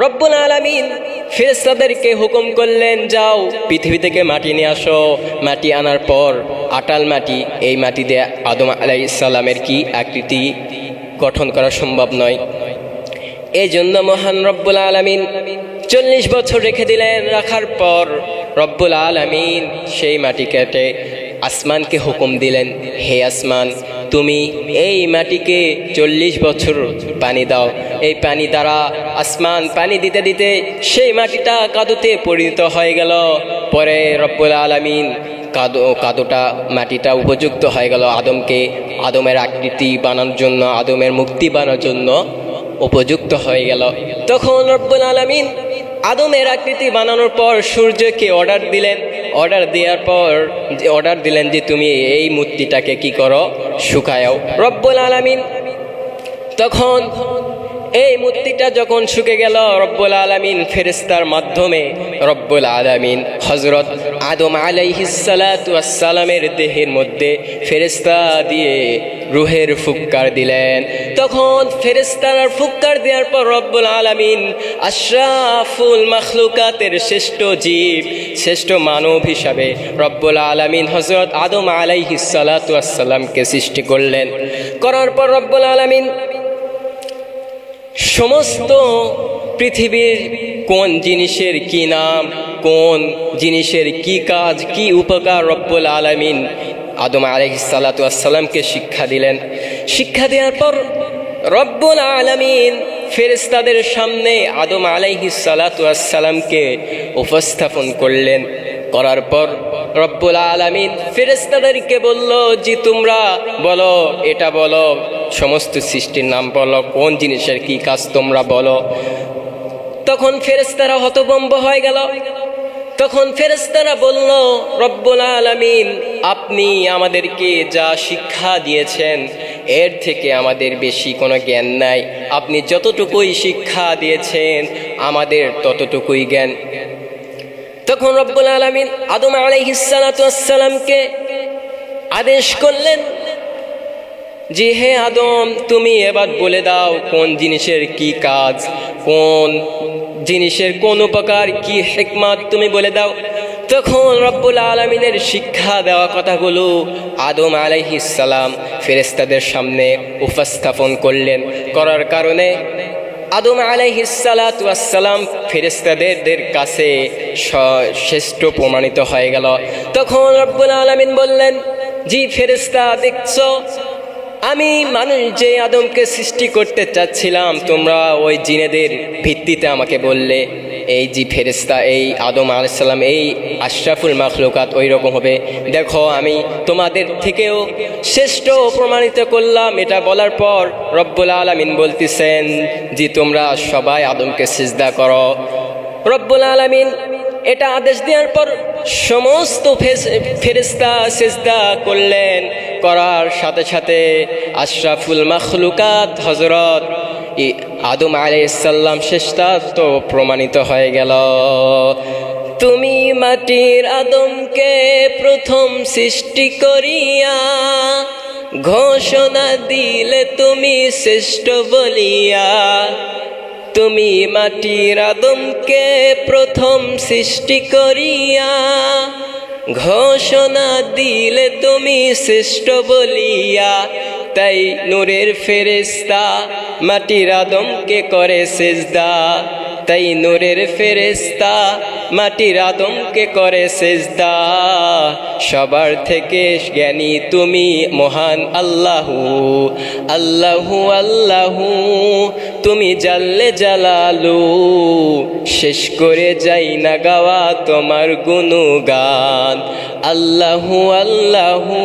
রব্বুল আলামিন ফেরেশতাদেরকে হুকুম করলেন, যাও পৃথিবী থেকে মাটি নিয়ে আসো। মাটি আনার পর আটাল মাটি, এই মাটি দিয়ে আদম আলাইহিস সালামের কি আকৃতি গঠন করা সম্ভব নয়। এই জন্য মহান রব্বুল আলামিন 40 বছর রেখে দিলেন। রাখার পর রব্বুল আলামিন সেই মাটি কেটে আসমানকে হুকুম দিলেন, হে আসমান, তুমি এই মাটিকে 40 বছর পানি দাও। এই পানি দ্বারা আসমান পানি দিতে দিতে সেই মাটিটা কাদুতে পরিণত হয়ে গেল। পরে রব্বুল আলামিন কাদুটা মাটিটা উপযুক্ত হয়ে গেল আদমের আকৃতি বানানোর জন্য, আদমের মুক্তি বানানোর জন্য উপযুক্ত হয়ে গেল। তখন রব্বুল আলামিন আদমের আকৃতি বানানোর পর সূর্যকে অর্ডার দিলেন যে তুমি এই মূর্তিটাকে কি করো, শুকায়ও। রব্বুল আলামিন তখন এই মূর্তিটা যখন শুকে গেল, রব্বুল আলামিন ফেরেশতার মাধ্যমে রব্বুল আলামিন হযরত আদম আলাইহিস সালাতু ওয়াস সালামের দেহের মধ্যে ফেরেশতা দিয়ে রূহের ফুৎকার দিলেন। তখন ফেরেশতার ফুৎকার দেওয়ার পর রব্বুল আলামিন আশরাফুল মাখলুকাতের শ্রেষ্ঠ জীব, শ্রেষ্ঠ মানব হিসাবে রব্বুল আলামিন হযরত আদম আলাইহিস সালাতু ওয়াস সালামকে সৃষ্টি করলেন। করার পর রব্বুল আলামিন সমস্ত পৃথিবীর কোন জিনিসের কি নাম, কোন জিনিসের কি কাজ, কি উপকার রব্বুল আলামিন আদম আলাইহিস সালাতু ওয়াস সালামকে শিক্ষা দিলেন। শিক্ষা দেওয়ার পর রব্বুল আলামিন ফেরেশতাদের সামনে আদম আলাইহিস সালাতু ওয়াস সালামকে উপস্থাপন করলেন। করার পর রব্বুল আলামিন ফেরেশতাদেরকে বলল, যে তোমরা বলো, এটা বলো, সমস্ত সৃষ্টির নাম বলো, কোন জিনিসের কি কাজ তোমরা বলো। তখন ফেরেশতারা হতভম্ব হয়ে গেল। তখন ফেরেশতারা বলল, রব্বুল আলামিন আপনি আমাদেরকে যা শিক্ষা দিয়েছেন এর থেকে আমাদের বেশি কোনো জ্ঞান নাই। আপনি যতটুকুই শিক্ষা দিয়েছেন আমাদের ততটুকুই জ্ঞান। তখন রব্বুল আলামিন আদম আলাইহিস সালাতু ওয়াস সালামকে আদেশ করলেন যে, হে আদম, তুমি এবার বলে দাও কোন জিনিসের কি কাজ, কোন জিনিসের কোন উপকার, কি হিকমত, তুমি বলে দাও। তখন রব্বুল আলামিনের শিক্ষা দেওয়া কথাগুলো আদম আলাইহিস সালাম ফেরেশতাদের সামনে উপস্থাপন করলেন। করার কারণে আদম আলাইহিস সালাতু ওয়াস সালাম ফেরেশতাদের কাছে শ্রেষ্ঠ প্রমাণিত হয়ে গেল। তখন রব্বুল আলামিন বললেন, জি ফেরেশতা, দেখছো আমি মানুষ যে আদমকে সৃষ্টি করতে চাচ্ছিলাম, তোমরা ওই জিনেদের ভিত্তিতে আমাকে বললে এই যে ফেরেশতা, এই আদম আলাইহিস সালাম এই আশরাফুল মাখলুকাত ওই রকম হবে। দেখো আমি তোমাদের থেকেও শ্রেষ্ঠ প্রমাণিত করলাম। এটা বলার পর রব্বুল আলামিন বলতেছেন যে তোমরা সবাই আদমকে সিজদা করো। রব্বুল আলামিন এটা আদেশ দেওয়ার পর সমস্ত ফেরেশতা সিজদা করলেন। করার সাথে সাথে আশরাফুল মাখলুকাত হযরত আদম আলাইহিস সালাম শ্রেষ্ঠত্ব প্রমাণিত হয়ে গেল। তুমি মাটির আদমকে প্রথম সৃষ্টি করিয়া ঘোষণা দিলে তুমি শ্রেষ্ঠ বলিয়া। তুমি মাটির আদমকে প্রথম সৃষ্টি করিয়া ঘোষণা দিলে তুমি শ্রেষ্ঠ বলিয়া। তাই নূরের ফেরেশতা মাটির আদমকে করে সিজদা। তাই নূরের ফেরেশতা মাটির আদমকে করে সিজদা। সবার থেকে জ্ঞানী তুমি মহান আল্লাহু, আল্লাহু আল্লাহু তুমি জাল্লে জালালু। শেষ করে যাই না গাওয়া তোমার গুণগান, আল্লাহু আল্লাহু।